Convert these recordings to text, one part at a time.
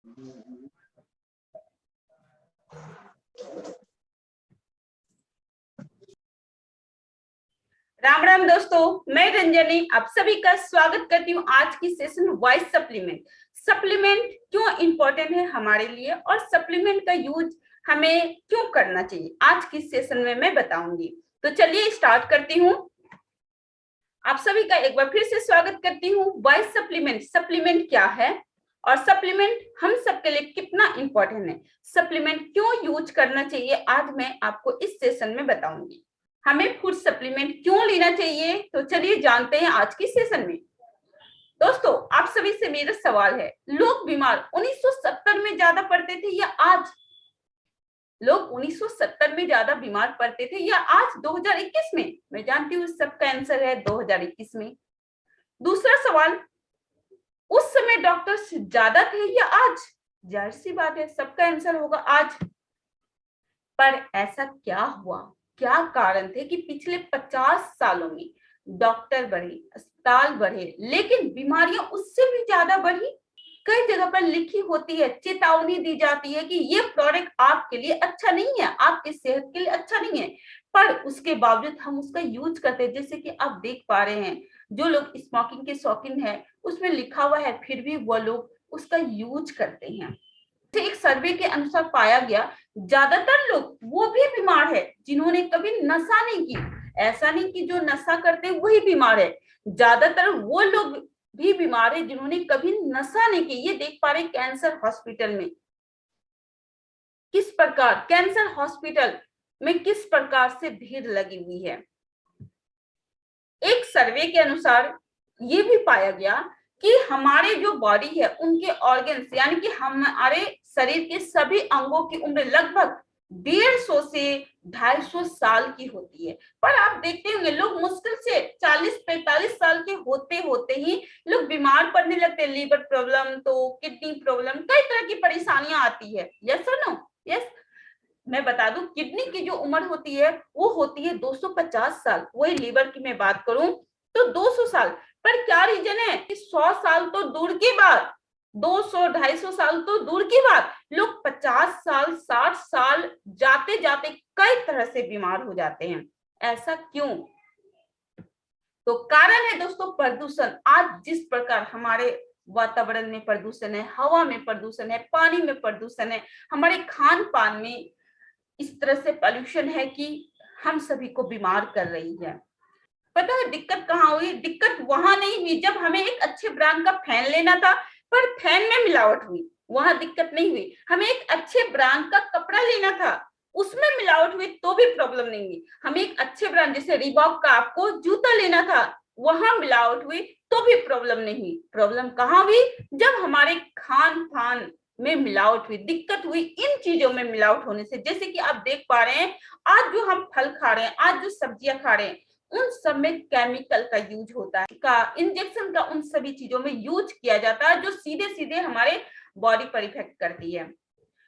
राम राम दोस्तों, मैं रंजनी आप सभी का स्वागत करती हूँ आज की सेशन वाइज सप्लीमेंट। सप्लीमेंट क्यों इंपॉर्टेंट है हमारे लिए और सप्लीमेंट का यूज हमें क्यों करना चाहिए, आज की सेशन में मैं बताऊंगी। तो चलिए स्टार्ट करती हूँ। आप सभी का एक बार फिर से स्वागत करती हूँ। वाइज सप्लीमेंट, सप्लीमेंट क्या है और सप्लीमेंट हम सबके लिए कितना इंपॉर्टेंट है, सप्लीमेंट क्यों यूज करना चाहिए, आज मैं आपको इस सेशन में बताऊंगी। हमें फूड सप्लीमेंट क्यों लेना चाहिए, तो चलिए जानते हैं आज की सेशन में। दोस्तों, आप सभी से मेरा सवाल है, लोग बीमार 1970 में ज्यादा पड़ते थे या आज? लोग 1970 में ज्यादा बीमार पड़ते थे या आज 2021 में? मैं जानती हूँ सबका आंसर है 2021 में। दूसरा सवाल, उस समय डॉक्टर्स ज्यादा थे या आज? जाहिर सी बात है सबका आंसर होगा आज। पर ऐसा क्या हुआ, क्या कारण थे कि पिछले 50 सालों में डॉक्टर बढ़े, अस्पताल बढ़े, लेकिन बीमारियां उससे भी ज्यादा बढ़ी? कई जगह पर लिखी होती है, चेतावनी दी जाती है कि ये प्रोडक्ट आपके लिए अच्छा नहीं है, आपकी सेहत के लिए अच्छा नहीं है, पर उसके बावजूद हम उसका यूज करते हैं। जैसे कि आप देख पा रहे हैं, जो लोग स्मोकिंग के शौकीन है उसमें लिखा हुआ है, फिर भी वो लोग उसका यूज करते हैं। एक सर्वे के अनुसार पाया गया, ज्यादातर लोग वो भी बीमार है जिन्होंने कभी नशा नहीं की। ऐसा नहीं कि जो नशा करते वही बीमार है, ज्यादातर वो लोग भी बीमार है जिन्होंने कभी नशा नहीं की। ये देख पा रहे कैंसर हॉस्पिटल में किस प्रकार, कैंसर हॉस्पिटल में किस प्रकार से भीड़ लगी हुई है। एक सर्वे के अनुसार ये भी पाया गया कि हमारे जो बॉडी है उनके ऑर्गन्स यानी कि हमारे शरीर के सभी अंगों की उम्र लगभग 150 से 250 साल की होती है। पर आप देखते होंगे लोग मुश्किल से 40-45 साल के होते होते ही लोग बीमार पड़ने लगते हैं। लीवर प्रॉब्लम तो किडनी प्रॉब्लम, कई तरह की परेशानियां आती है। यस और नो? यस। मैं बता दूं, किडनी की जो उम्र होती है वो होती है 250 साल। वही लीवर की मैं बात करूं तो 200 साल। पर क्या रीजन है कि 100 साल तो दूर की बात, 200-250 साल तो दूर की बात, लोग 50 साल 60 साल जाते जाते कई तरह से बीमार हो जाते हैं। ऐसा क्यों? तो कारण है दोस्तों प्रदूषण। आज जिस प्रकार हमारे वातावरण में प्रदूषण है, हवा में प्रदूषण है, पानी में प्रदूषण है, हमारे खान पान में इस तरह से पॉल्यूशन है कि हम सभी को बीमार कर रही है। पता है दिक्कत कहाँ हुई? दिक्कत वहां नहीं हुई जब हमें एक अच्छे ब्रांड का फैन लेना था पर फैन में मिलावट हुई, वहां दिक्कत नहीं हुई। हमें एक अच्छे ब्रांड का कपड़ा लेना था, उसमें मिलावट हुई तो भी प्रॉब्लम नहीं हुई। हमें एक अच्छे ब्रांड जैसे रिबॉक का आपको जूता लेना था, वहां मिलावट हुई तो भी प्रॉब्लम नहीं हुई। प्रॉब्लम कहाँ हुई? जब हमारे खान पान में मिलावट हुई, दिक्कत हुई इन चीजों में मिलावट होने से। जैसे कि आप देख पा रहे हैं आज जो हम फल खा रहे हैं, आज जो सब्जियां खा रहे हैं, उन सब में केमिकल का यूज होता है, का इंजेक्शन का उन सभी चीजों में यूज किया जाता है जो सीधे सीधे हमारे बॉडी पर इफेक्ट करती है।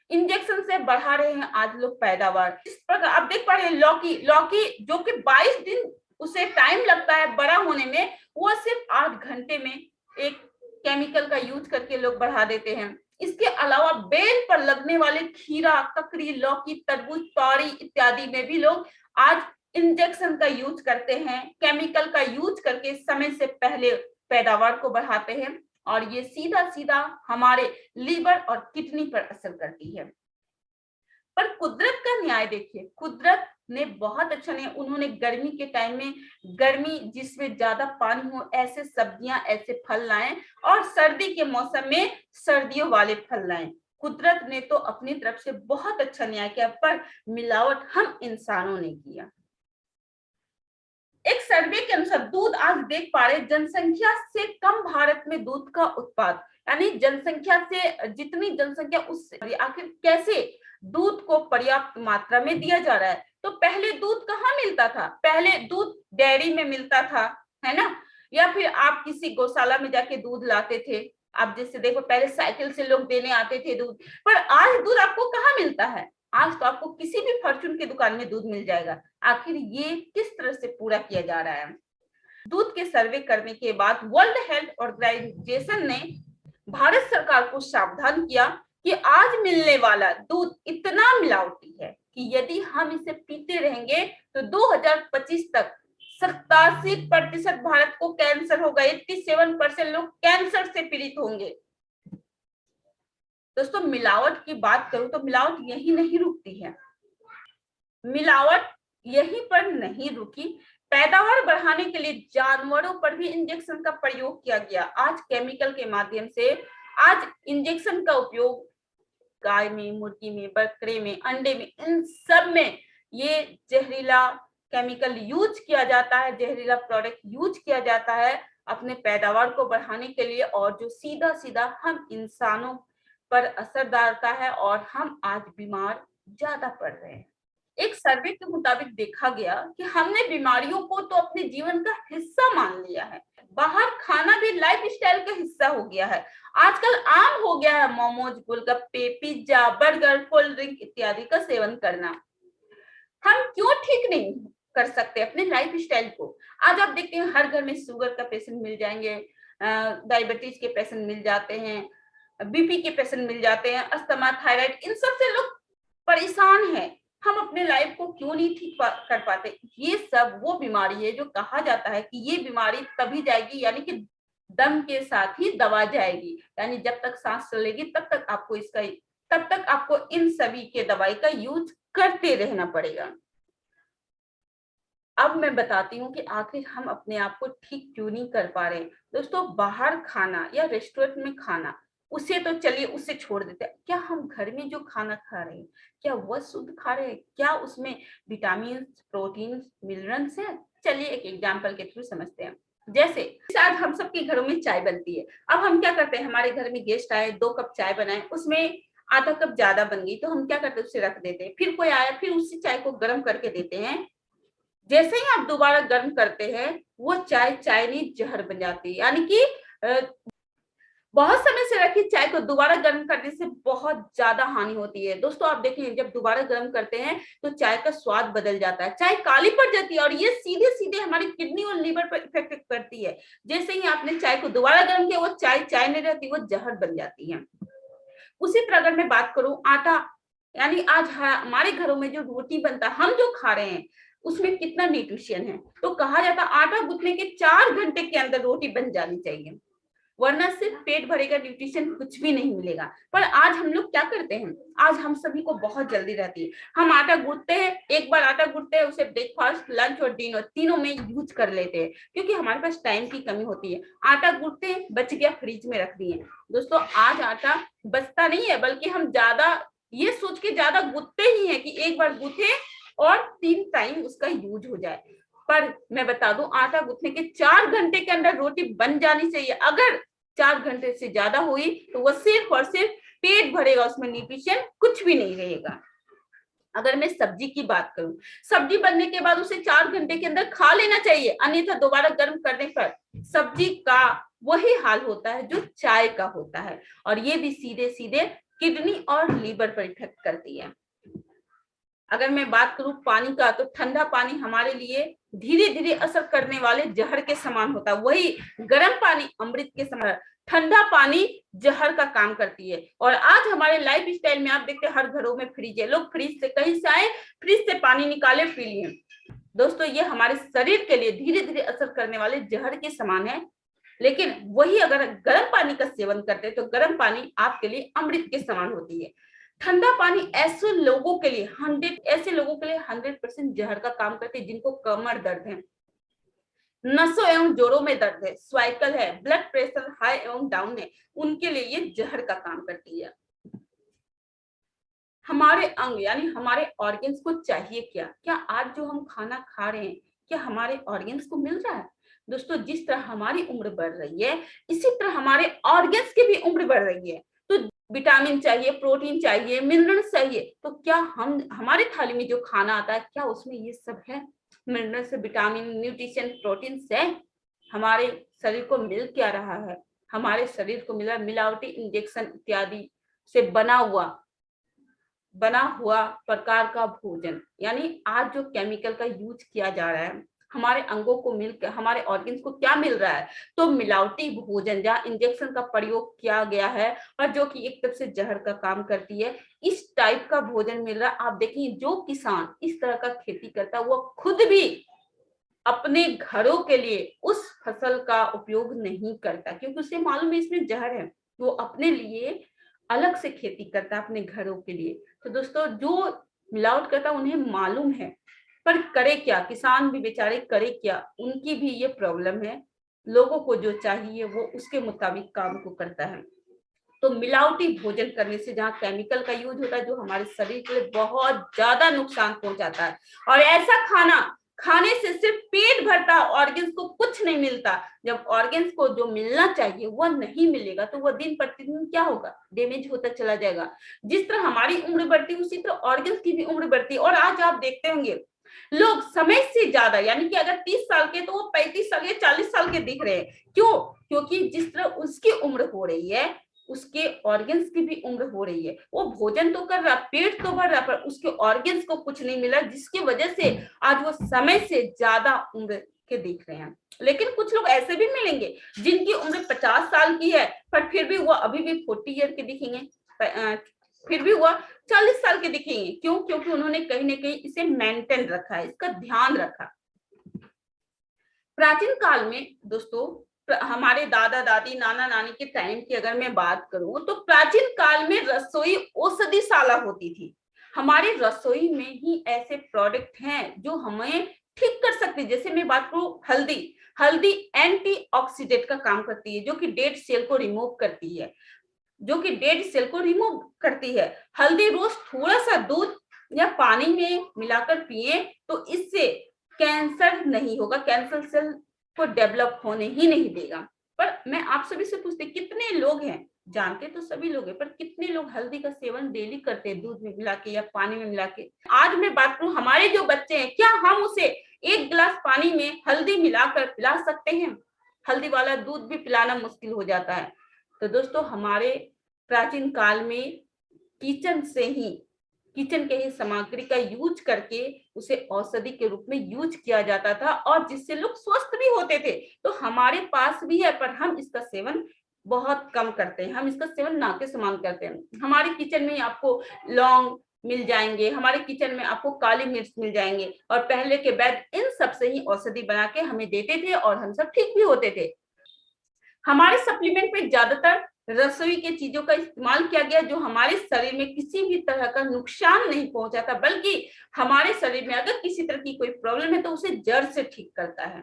इंजेक्शन से बढ़ा रहे हैं आज लोग पैदावार। इस प्रकार आप देख पा रहे हैं लौकी, लौकी जो कि 22 दिन उसे टाइम लगता है बड़ा होने में, वो सिर्फ 8 घंटे में एक केमिकल का यूज करके लोग बढ़ा देते हैं। इसके अलावा बेल पर लगने वाले खीरा, ककड़ी, लौकी, तरबूज, तोरी इत्यादि में भी लोग आज इंजेक्शन का यूज करते हैं, केमिकल का यूज करके समय से पहले पैदावार को बढ़ाते हैं और ये सीधा सीधा हमारे लीवर और किडनी पर असर करती है। पर कुदरत का न्याय देखिए, कुदरत ने बहुत अच्छा नहीं, उन्होंने गर्मी के टाइम में गर्मी जिसमें ज्यादा पानी हो ऐसे सब्जियां ऐसे फल लाए और सर्दी के मौसम में सर्दियों वाले फल लाए। कुदरत ने तो अपनी तरफ से बहुत अच्छा न्याय किया, पर मिलावट हम इंसानों ने किया। एक सर्वे के अनुसार दूध, आज देख पा रहे जनसंख्या से कम भारत में दूध का उत्पाद, यानी जनसंख्या से जितनी जनसंख्या उससे आखिर कैसे दूध को पर्याप्त मात्रा में दिया जा रहा है। तो पहले दूध कहाँ मिलता था? पहले दूध डेयरी में मिलता था, है ना, या फिर आप किसी गौशाला में जाके दूध लाते थे। आप जैसे देखो पहले साइकिल से लोग देने आते थे दूध, पर आज दूध आपको कहाँ मिलता है? आज तो आपको किसी भी फॉर्च्यून की दुकान में दूध मिल जाएगा। आखिर ये किस तरह से पूरा किया जा रहा है? दूध के सर्वे करने के बाद वर्ल्ड हेल्थ ऑर्गेनाइजेशन ने भारत सरकार को सावधान किया कि आज मिलने वाला दूध इतना मिलावटी है कि यदि हम इसे पीते रहेंगे तो 2025 तक 87% भारत को कैंसर होगा, 87% लोग कैंसर से पीड़ित होंगे। दोस्तों मिलावट की बात करूं तो मिलावट यही नहीं रुकती है, मिलावट यहीं पर नहीं रुकी, पैदावार बढ़ाने के लिए जानवरों पर भी इंजेक्शन का प्रयोग किया गया। आज केमिकल के माध्यम से आज इंजेक्शन का उपयोग गाय में, मुर्गी में, बकरे में, अंडे में, इन सब में ये जहरीला केमिकल यूज किया जाता है, जहरीला प्रोडक्ट यूज किया जाता है अपने पैदावार को बढ़ाने के लिए, और जो सीधा सीधा हम इंसानों पर असर डालता है और हम आज बीमार ज्यादा पड़ रहे हैं। एक सर्वे के मुताबिक देखा गया कि हमने बीमारियों को तो अपने जीवन का हिस्सा मान लिया है, बाहर खाना भी लाइफ स्टाइल का हिस्सा हो गया है। आजकल आम हो गया है मोमोज, गोलगप्पे, पिज्जा, बर्गर, कोल्ड ड्रिंक इत्यादि का सेवन करना। हम क्यों ठीक नहीं कर सकते अपने लाइफ स्टाइल को? आज आप देखते हैं हर घर में शुगर का पेशेंट मिल जाएंगे, डायबिटीज के पेशेंट मिल जाते हैं, बीपी के पेशेंट मिल जाते हैं, अस्थमा, थायराइड, इन सब से लोग परेशान हैं। हम अपने लाइफ को क्यों नहीं ठीक कर पाते? ये सब वो बीमारी है जो कहा जाता है कि ये बीमारी तभी जाएगी, यानी कि दम के साथ ही दवा जाएगी, यानी जब तक सांस चलेगी तब तक आपको इन सभी के दवाई का यूज करते रहना पड़ेगा। अब मैं बताती हूँ कि आखिर हम अपने आप को ठीक क्यों नहीं कर पा रहे। दोस्तों बाहर खाना या रेस्टोरेंट में खाना, उसे तो चलिए उसे छोड़ देते हैं, क्या हम घर में जो खाना खा रहे हैं क्या वह शुद्ध खा रहे हैं? क्या उसमें विटामिन, प्रोटीन, मिनरल्स है? चलिए एक एग्जांपल के थ्रू समझते हैं। जैसे आज हम सबके घरों में चाय बनती है, अब हम क्या करते हैं, हमारे घर में गेस्ट आए, 2 कप चाय बनाए, उसमें आधा कप ज्यादा बन गई तो हम क्या करते हैं, उसे रख देते हैं। फिर कोई आया, फिर उसी चाय को गर्म करके देते हैं। जैसे ही आप दोबारा गर्म करते हैं वो चाय नहीं जहर बन जाती है, यानी कि बहुत समय से रखी चाय को दोबारा गर्म करने से बहुत ज्यादा हानि होती है। दोस्तों आप देखें जब दोबारा गर्म करते हैं तो चाय का स्वाद बदल जाता है, चाय काली पड़ जाती है और ये सीधे सीधे हमारी किडनी और लीवर पर इफेक्ट करती है। जैसे ही आपने चाय को दोबारा गर्म किया वो चाय नहीं रहती, वो जहर बन जाती है। उसी तरह अगर मैं बात करूं आटा, यानी आज हमारे घरों में जो रोटी बनता है, हम जो खा रहे हैं उसमें कितना न्यूट्रिशन है, तो कहा जाता है आटा गूंथने के 4 घंटे के अंदर रोटी बन जानी चाहिए, वरना सिर्फ पेट भरेगा, न्यूट्रिशन कुछ भी नहीं मिलेगा। पर आज हम लोग क्या करते हैं, आज हम सभी को बहुत जल्दी रहती है, हम आटा गूंथते हैं, एक बार आटा गूंथते हैं उसे ब्रेकफास्ट, लंच और डिनर तीनों में यूज कर लेते हैं, क्योंकि हमारे पास टाइम की कमी होती है। आटा गूंथते हैं, बच गया, फ्रिज में रख दिए। दोस्तों आज आटा बचता नहीं है, बल्कि हम ज्यादा ये सोच के ज्यादा गूंथते ही है कि एक बार गूंथे और 3 टाइम उसका यूज हो जाए। पर मैं बता दूं आटा गूंथने के 4 घंटे के अंदर रोटी बन जानी चाहिए। अगर 4 घंटे से ज्यादा हुई तो वह सिर्फ और सिर्फ पेट भरेगा, उसमें न्यूट्रिशन कुछ भी नहीं रहेगा। अगर मैं सब्जी की बात करूं, सब्जी बनने के बाद उसे 4 घंटे के अंदर खा लेना चाहिए, अन्यथा दोबारा गर्म करने पर सब्जी का वही हाल होता है जो चाय का होता है, और ये भी सीधे सीधे किडनी और लीवर पर इफेक्ट करती है। अगर मैं बात करूं पानी का, तो ठंडा पानी हमारे लिए धीरे धीरे असर करने वाले जहर के समान होता है, वही गर्म पानी अमृत के समान। ठंडा पानी जहर का काम करती है। और आज हमारे लाइफ स्टाइल में आप देखते हैं हर घरों में फ्रिज है, लोग फ्रिज से कहीं से आए, फ्रिज से पानी निकाले पी लिए। दोस्तों ये हमारे शरीर के लिए धीरे धीरे असर करने वाले जहर के समान है, लेकिन वही अगर गर्म पानी का सेवन करते हैं तो गर्म पानी आपके लिए अमृत के समान होती है। ठंडा पानी ऐसे लोगों के लिए 100% जहर का काम करती है जिनको कमर दर्द है, नसों एवं जोड़ों में दर्द है, स्वाइकल है, ब्लड प्रेशर हाई एवं डाउन है, उनके लिए ये जहर का काम करती है। हमारे अंग यानी हमारे ऑर्गन्स को चाहिए क्या? क्या आज जो हम खाना खा रहे हैं क्या हमारे ऑर्गन्स को मिल रहा है? दोस्तों जिस तरह हमारी उम्र बढ़ रही है इसी तरह हमारे ऑर्गन्स की भी उम्र बढ़ रही है, तो विटामिन चाहिए, प्रोटीन चाहिए, मिनरल्स चाहिए, तो क्या हम हमारे थाली में जो खाना आता है क्या उसमें ये सब है? मिनरल्स, विटामिन, न्यूट्रिशन, प्रोटीन है? हमारे शरीर को मिल क्या रहा है? हमारे शरीर को मिला मिलावटी इंजेक्शन इत्यादि से बना हुआ प्रकार का भोजन, यानी आज जो केमिकल का यूज किया जा रहा है, हमारे अंगों को मिलकर हमारे ऑर्गन्स को क्या मिल रहा है? तो मिलावटी भोजन जहाँ इंजेक्शन का प्रयोग किया गया है और जो कि एक तरफ से जहर का काम करती है, इस टाइप का भोजन मिल रहा है। आप देखिए जो किसान इस तरह का खेती करता है वो खुद भी अपने घरों के लिए उस फसल का उपयोग नहीं करता, क्योंकि उसे मालूम है इसमें जहर है। वो अपने लिए अलग से खेती करता है अपने घरों के लिए। तो दोस्तों जो मिलावट करता उन्हें मालूम है, पर करे क्या? किसान भी बेचारे करे क्या? उनकी भी ये प्रॉब्लम है। लोगों को जो चाहिए वो उसके मुताबिक काम को करता है। तो मिलावटी भोजन करने से जहाँ केमिकल का यूज होता है जो हमारे शरीर के लिए बहुत ज्यादा नुकसान पहुंचाता है, और ऐसा खाना खाने से सिर्फ पेट भरता है, ऑर्गन्स को कुछ नहीं मिलता। जब ऑर्गन्स को जो मिलना चाहिए वो नहीं मिलेगा तो वो दिन प्रतिदिन क्या होगा? डैमेज होता चला जाएगा। जिस तरह हमारी उम्र बढ़ती है उसी तरह ऑर्गन्स की भी उम्र बढ़ती है। और आज आप देखते होंगे लोग समय से ज्यादा, यानी कि अगर 30 साल के तो वो 35 साल या 40 साल के दिख रहे हैं। क्यों? क्योंकि जिस तरह उसकी उम्र हो रही है उसके ऑर्गन्स की भी उम्र हो रही है। वो भोजन तो कर रहा, पेट तो भर रहा, पर उसके ऑर्गन्स को कुछ नहीं मिला, जिसकी वजह से आज वो समय से ज्यादा उम्र के दिख रहे हैं। लेकिन कुछ लोग ऐसे भी मिलेंगे जिनकी उम्र 50 साल की है, पर फिर भी वो अभी भी 40 ईयर के दिखेंगे, फिर भी वह 40 साल के दिखेंगे। क्यों? क्योंकि उन्होंने कहीं ना कहीं इसे मेंटेन रखा है, इसका ध्यान रखा। प्राचीन काल में दोस्तों हमारे दादा दादी नाना नानी के टाइम की अगर मैं बात करूं तो प्राचीन काल में रसोई औषधिशाला होती थी। हमारे रसोई में ही ऐसे प्रोडक्ट हैं जो हमें ठीक कर सकते हैं। जैसे मैं बात करूं हल्दी, हल्दी एंटीऑक्सीडेंट का काम करती है, जो कि डेड सेल को रिमूव करती है, जो कि डेड सेल को रिमूव करती है। हल्दी रोज थोड़ा सा दूध या पानी में मिलाकर पिए तो इससे कैंसर नहीं होगा, कैंसर सेल को डेवलप होने ही नहीं देगा। पर मैं आप सभी से पूछती कितने लोग हैं, जानते तो सभी लोग हैं, पर कितने लोग हल्दी का सेवन डेली करते हैं दूध में मिला के या पानी में मिला के? आज मैं बात करूं हमारे जो बच्चे हैं, क्या हम उसे एक गिलास पानी में हल्दी मिलाकर पिला सकते हैं? हल्दी वाला दूध भी पिलाना मुश्किल हो जाता है। तो दोस्तों हमारे प्राचीन काल में किचन से ही किचन के ही सामग्री का यूज करके उसे औषधि के रूप में यूज किया जाता था, और जिससे लोग स्वस्थ भी होते थे। तो हमारे पास भी है, पर हम इसका सेवन बहुत कम करते हैं, हम इसका सेवन ना के समान करते हैं। हमारे किचन में आपको लौंग मिल जाएंगे, हमारे किचन में आपको काली मिर्च मिल जाएंगे, और पहले के वैद्य इन सब से ही औषधि बना के हमें देते थे और हम सब ठीक भी होते थे। हमारे सप्लीमेंट में ज्यादातर रसोई के चीजों का इस्तेमाल किया गया जो हमारे शरीर में किसी भी तरह का नुकसान नहीं पहुंचाता, बल्कि हमारे शरीर में अगर किसी तरह की कोई प्रॉब्लम है तो उसे जड़ से ठीक करता है।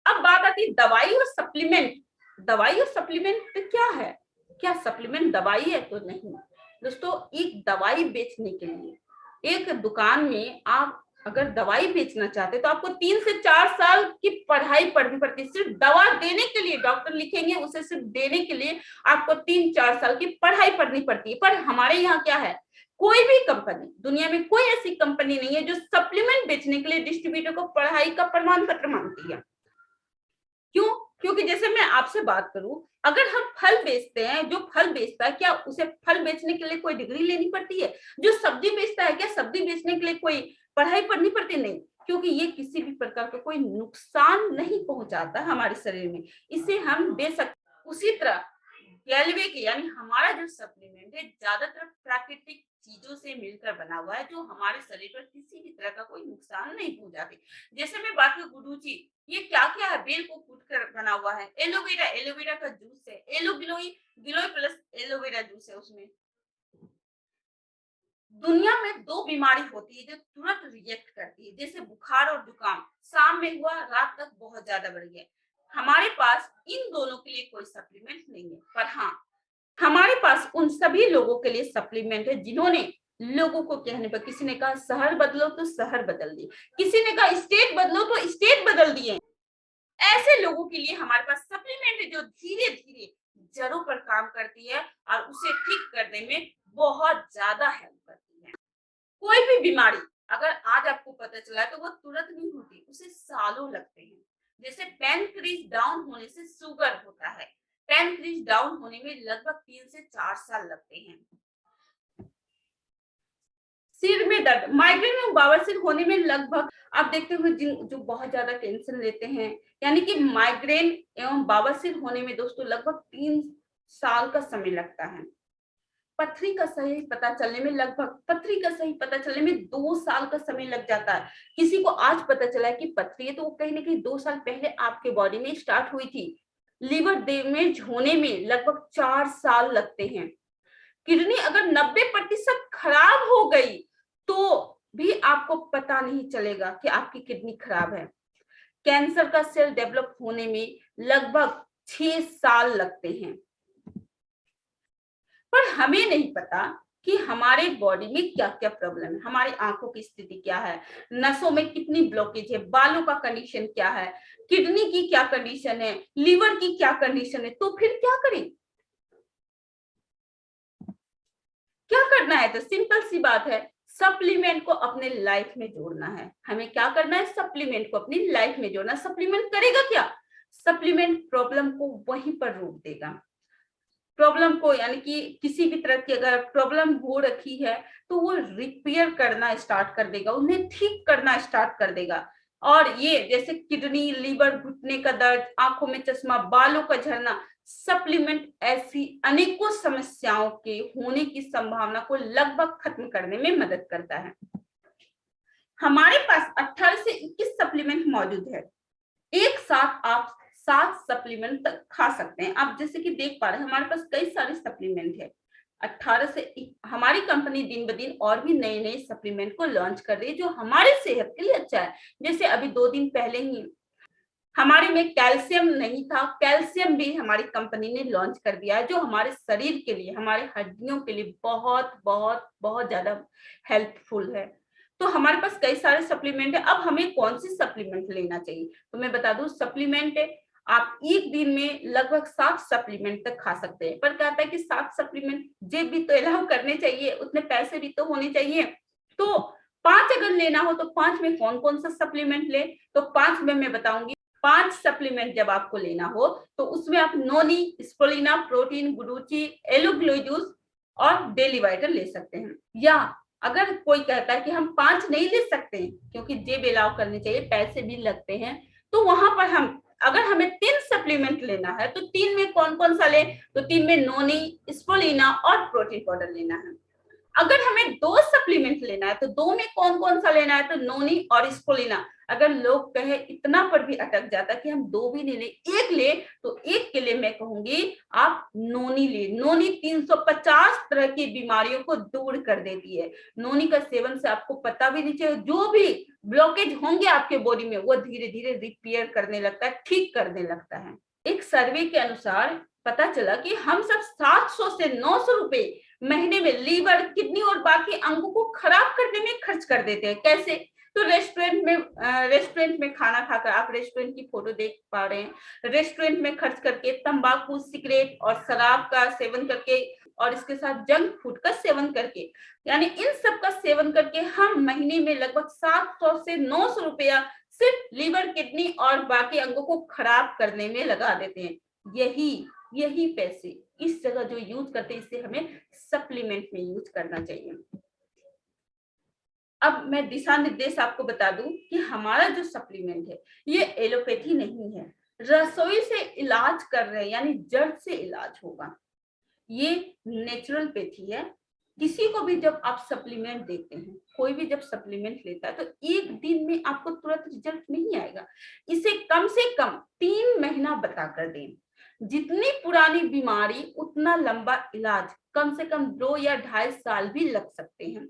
अब बात आती है दवाई और सप्लीमेंट। दवाई और सप्लीमेंट क्या है? क्या सप्लीमेंट दवाई है? तो नहीं दोस्तों। एक दवाई बेचने के लिए एक दुकान में आप अगर दवाई बेचना चाहते तो आपको 3 से 4 साल की पढ़ाई पढ़नी पड़ती है। सिर्फ दवा देने के लिए डॉक्टर लिखेंगे, उसे सिर्फ देने के लिए आपको 3-4 साल की पढ़ाई पढ़नी पड़ती है। पर हमारे यहाँ क्या है, कोई भी कंपनी, दुनिया में कोई ऐसी कंपनी नहीं है जो सप्लीमेंट बेचने के लिए डिस्ट्रीब्यूटर को पढ़ाई का प्रमाण पत्र मांगती है। क्यों? क्योंकि जैसे मैं आपसे बात करूं, अगर हम फल बेचते हैं, जो फल बेचता है क्या उसे फल बेचने के लिए कोई डिग्री लेनी पड़ती है? जो सब्जी बेचता है क्या सब्जी बेचने के लिए कोई पढ़ाई पढ़नी पड़ती? नहीं, क्योंकि ये किसी भी प्रकार का कोई नुकसान नहीं पहुंचाता हमारे शरीर में, इसे हम दे सकते। उसी तरह गैल्वे के यानी हमारा जो सप्लीमेंट है ज्यादातर प्राकृतिक चीजों से मिलकर बना हुआ है, जो हमारे शरीर पर किसी भी तरह का कोई नुकसान नहीं पहुंचाते। जैसे मैं बात करूं गुडुची, ये क्या क्या है? बेल को कूट कर बना हुआ है। एलोवेरा, एलोवेरा का जूस है। एलो गिलोई, गिलोय प्लस एलोवेरा जूस है उसमें। दुनिया में 2 बीमारी होती है जो तुरंत रिएक्ट करती है, जैसे बुखार और जुकाम। शाम में हुआ, रात तक बहुत ज्यादा बढ़ गया। हमारे पास इन दोनों के लिए कोई सप्लीमेंट नहीं है, पर हाँ हमारे पास उन सभी लोगों के लिए सप्लीमेंट है जिन्होंने लोगों को कहने पर, किसी ने कहा शहर बदलो तो शहर बदल दिए, किसी ने कहा स्टेट बदलो तो स्टेट बदल दिए। ऐसे लोगों के लिए हमारे पास सप्लीमेंट है जो धीरे धीरे जड़ों पर काम करती है और उसे ठीक करने में बहुत ज्यादा हेल्प करती है। कोई भी बीमारी अगर आज आपको पता चला है तो वो तुरंत नहीं होती, उसे सालों लगते हैं। जैसे पैनक्रीज डाउन होने से शुगर होता है, पैनक्रीज डाउन होने में लगभग 3 से 4 साल लगते हैं। सिर में दर्द, माइग्रेन एवं बवासीर होने में लगभग आप देखते हुए जो बहुत ज्यादा टेंशन लेते हैं, यानी कि माइग्रेन एवं बवासीर होने में दोस्तों लगभग 3 साल का समय लगता है। पथरी का सही पता चलने में लगभग, पथरी का सही पता चलने में 2 साल का समय लग जाता है। किसी को आज पता चला है कि पथरी है, तो वो कहीं ना कहीं 2 साल पहले आपके बॉडी में स्टार्ट हुई थी। लीवर डैमेज होने में लगभग 4 साल लगते हैं। किडनी अगर 90% खराब हो गई तो भी आपको पता नहीं चलेगा कि आपकी किडनी खराब है। कैंसर का सेल डेवलप होने में लगभग 6 साल लगते हैं। पर हमें नहीं पता कि हमारे बॉडी में क्या क्या प्रॉब्लम है, हमारी आंखों की स्थिति क्या है, नसों में कितनी ब्लॉकेज है, बालों का कंडीशन क्या है, किडनी की क्या कंडीशन है, लीवर की क्या कंडीशन है। तो फिर क्या करें, क्या करना है? तो सिंपल सी बात है, सप्लीमेंट को अपने लाइफ में जोड़ना है। हमें क्या करना है? सप्लीमेंट को अपनी लाइफ में जोड़ना। सप्लीमेंट करेगा क्या? सप्लीमेंट प्रॉब्लम को वहीं पर रोक देगा। प्रॉब्लम को, यानी कि किसी भी तरह की अगर प्रॉब्लम हो रखी है तो वो रिपेयर करना स्टार्ट कर देगा, उन्हें ठीक करना स्टार्ट कर देगा। और ये जैसे किडनी, लीवर, घुटने का दर्द, आंखों में चश्मा, बालों का झड़ना, सप्लीमेंट ऐसी अनेकों समस्याओं के होने की संभावना को लगभग खत्म करने में मदद करता है। हमारे पास 18 से 21 सप्लीमेंट मौजूद है। एक साथ आप 7 सप्लीमेंट तक खा सकते हैं। आप जैसे कि देख पा रहे हैं हमारे पास कई सारे सप्लीमेंट है। 18 से हमारी कंपनी दिन ब दिन और भी नए नए सप्लीमेंट को लॉन्च कर रही है जो हमारे सेहत के लिए अच्छा है। जैसे अभी 2 दिन पहले ही हमारे में कैल्शियम नहीं था, कैल्शियम भी हमारी कंपनी ने लॉन्च कर दिया है, जो हमारे शरीर के लिए, हमारे हड्डियों के लिए बहुत बहुत बहुत ज्यादा हेल्पफुल है। तो हमारे पास कई सारे सप्लीमेंट है। अब हमें कौन सी सप्लीमेंट लेना चाहिए? तो मैं बता दूं, सप्लीमेंट आप एक दिन में लगभग 7 सप्लीमेंट तक खा सकते हैं। पर कहता है कि 7 सप्लीमेंट जेब भी तो अलाउ करने चाहिए, उतने पैसे भी तो होने चाहिए। तो 5 अगर लेना हो तो 5 में कौन कौन सा सप्लीमेंट ले? तो 5 में मैं बताऊंगी। 5 सप्लीमेंट जब आपको लेना हो तो उसमें आप नोनी, स्पोलिना, प्रोटीन, गुडुची, एलोग्लोइडूस और डेली वाइटल ले सकते हैं। या अगर कोई कहता है कि हम 5 नहीं ले सकते क्योंकि जेब अलाउ करनी चाहिए, पैसे भी लगते हैं, तो वहां पर हम, अगर हमें 3 सप्लीमेंट लेना है तो 3 में कौन कौन सा ले? तो 3 में नोनी, स्पोलिना और प्रोटीन पाउडर लेना है। अगर हमें 2 सप्लीमेंट लेना है तो 2 में कौन कौन सा लेना है? तो नोनी और स्पोलिना। अगर लोग कहे इतना पर भी अटक जाता कि हम 2 भी नहीं ले, 1 ले, तो 1 के लिए मैं कहूंगी आप नोनी ले। नोनी 350 तरह की बीमारियों को दूर कर देती है। नोनी का सेवन से आपको पता भी नहीं चाहिए, जो भी ब्लॉकेज होंगे आपके बॉडी में वो धीरे धीरे रिपेयर करने लगता है, ठीक करने लगता है। एक सर्वे के अनुसार पता चला कि हम सब 700 से 900 रुपए महीने में लीवर, किडनी और बाकी अंगों को खराब करने में खर्च कर देते हैं। कैसे? तो रेस्टोरेंट में खाना खाकर, आप रेस्टोरेंट की फोटो देख पा रहे हैं, रेस्टोरेंट में खर्च करके, तंबाकू, सिगरेट और शराब का सेवन करके, और इसके साथ जंक फूड का सेवन करके, यानी इन सब का सेवन करके हम महीने में लगभग 700 से 900 रुपया सिर्फ लीवर, किडनी और बाकी अंगों को खराब करने में लगा देते हैं। यही पैसे इस जगह जो यूज करते हैं, इसे हमें सप्लीमेंट में यूज करना चाहिए। अब मैं दिशा निर्देश आपको बता दूं कि हमारा जो सप्लीमेंट है ये एलोपैथी नहीं है, रसोई से इलाज कर रहे हैं, यानी जड़ से इलाज होगा। ये नेचुरल पैथी है। किसी को भी जब आप सप्लीमेंट देते हैं, कोई भी जब सप्लीमेंट लेता है, तो एक दिन में आपको तुरंत रिजल्ट नहीं आएगा। इसे कम से कम 3 महीना बताकर दें। जितनी पुरानी बीमारी उतना लंबा इलाज, कम से कम 2 या 2.5 साल भी लग सकते हैं।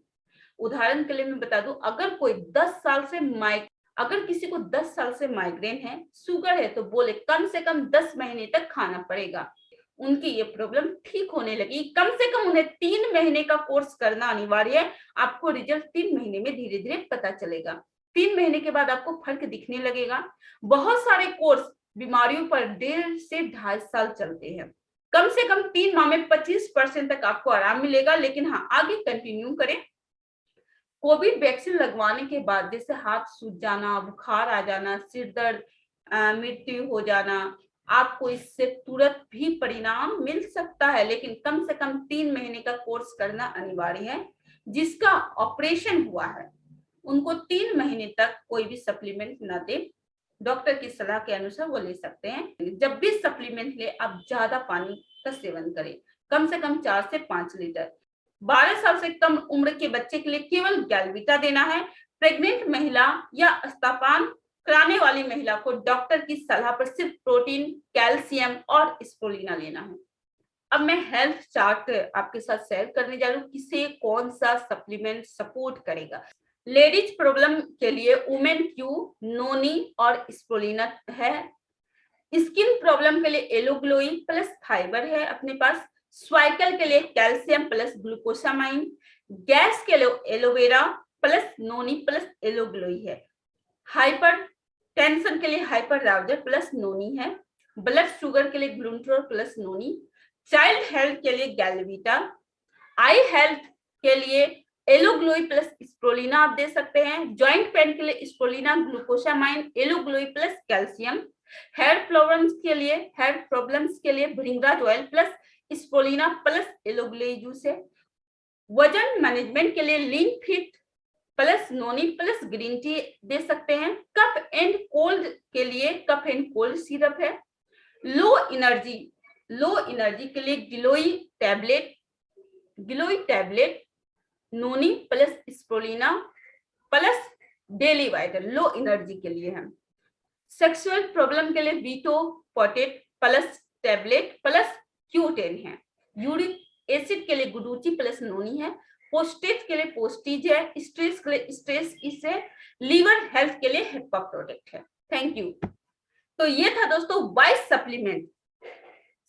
उदाहरण के लिए मैं बता दूं, अगर कोई 10 साल से अगर किसी को 10 साल से माइग्रेन है, शुगर है, तो बोले कम से कम 10 महीने तक खाना पड़ेगा। उनकी ये प्रॉब्लम ठीक होने लगी। कम से कम उन्हें 3 महीने का कोर्स करना अनिवार्य है। आपको रिजल्ट 3 महीने में धीरे धीरे पता चलेगा। 3 महीने के बाद आपको फर्क दिखने लगेगा। बहुत सारे कोर्स बीमारियों पर 1.5 से 2.5 साल चलते हैं। कम से कम 3 माह में 25% तक आपको आराम मिलेगा। लेकिन हाँ, आगे कंटिन्यू करें। कोविड वैक्सीन लगवाने के बाद जैसे हाथ सूज जाना, बुखार आ जाना, सिर दर्द, मृत्यु हो जाना, आपको इससे तुरंत भी परिणाम मिल सकता है, लेकिन कम से कम 3 महीने का कोर्स करना अनिवार्य है। जिसका ऑपरेशन हुआ है उनको 3 महीने तक कोई भी सप्लीमेंट ना दे, डॉक्टर की सलाह के अनुसार वो ले सकते हैं। जब भी सप्लीमेंट ले आप ज्यादा पानी का सेवन करें, कम से कम 4 से 5 लीटर। 12 साल से कम उम्र के बच्चे के लिए केवल गैलविटा देना है। प्रेग्नेंट महिला या स्तनपान कराने वाली महिला को डॉक्टर की सलाह पर सिर्फ प्रोटीन, कैल्शियम और स्प्रुलिना लेना है। अब मैं हेल्थ चार्ट आपके साथ शेयर करने जा रही हूँ, किसे कौन सा सप्लीमेंट सपोर्ट करेगा। लेडीज प्रॉब्लम के लिए वुमेन क्यू, नोनी और स्प्रुलिना है। स्किन प्रॉब्लम के लिए एलोग्लोइन प्लस फाइबर है अपने पास। स्वाइकल के लिए कैल्शियम प्लस ग्लूकोसामाइन। गैस के लिए एलोवेरा प्लस नोनी प्लस एलोग्लोई है। हाइपर टेंशन के लिए हाइपर राउजर प्लस नोनी है। ब्लड शुगर के लिए ग्लूंट्रोल प्लस नोनी। चाइल्ड हेल्थ के लिए गैलविटा। आई हेल्थ के लिए एलोग्लोई प्लस स्प्रुलिना आप दे सकते हैं। जॉइंट पेन के लिए स्प्रुलिना, ग्लूकोसामाइन, एलोग्लोई प्लस कैल्शियम। हेयर प्रॉब्लम्स के लिए bhringraj oil plus spirulina plus एलोग्लोई जूस है। वजन मैनेजमेंट के लिए lean fit plus noni plus green tea दे सकते हैं। कफ एंड कोल्ड के लिए कफ एंड कोल्ड सिरप है। लो एनर्जी के लिए giloy tablet noni plus spirulina plus daily vital low energy के लिए है। सेक्सुअल प्रॉब्लम के लिए वीटो पोटेट प्लस टैबलेट प्लस Q10 है। यूरिक एसिड के लिए गुडुची प्लस नोनी है। पोस्टेज के लिए पोस्टीज है। स्ट्रेस के लिए स्ट्रेस इस है। लीवर हेल्थ के लिए हेपा प्रोडक्ट है। Thank you. तो ये था दोस्तों वाई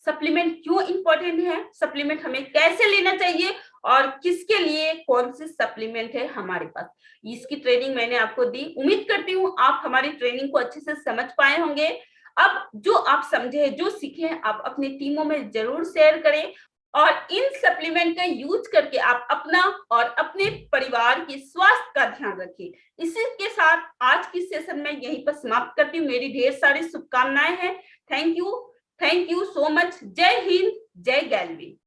सप्लीमेंट क्यों इंपॉर्टेंट है, सप्लीमेंट हमें कैसे लेना चाहिए और किसके लिए कौन से सप्लीमेंट है हमारे पास। इसकी ट्रेनिंग मैंने आपको दी। उम्मीद करती हूँ आप हमारी ट्रेनिंग को अच्छे से समझ पाए होंगे। अब जो आप समझे, जो सीखे, आप अपनी टीमों में जरूर शेयर करें और इन सप्लीमेंट का यूज करके आप अपना और अपने परिवार की स्वास्थ्य का ध्यान रखें। इसी के साथ आज की सेशन में यहीं पर समाप्त करती हूँ। मेरी ढेर सारी शुभकामनाएं हैं। Thank you so much. जय हिंद, जय गैलवी।